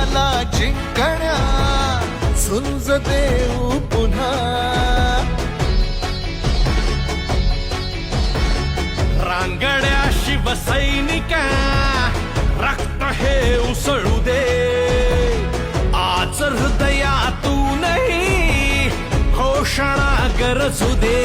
झाला जिंकण्या झुंज देऊ पुन्हा रांगड्या शिवसैनिका रक्त हे उसळू दे आज हृदयातूनही घोषणा गरजू दे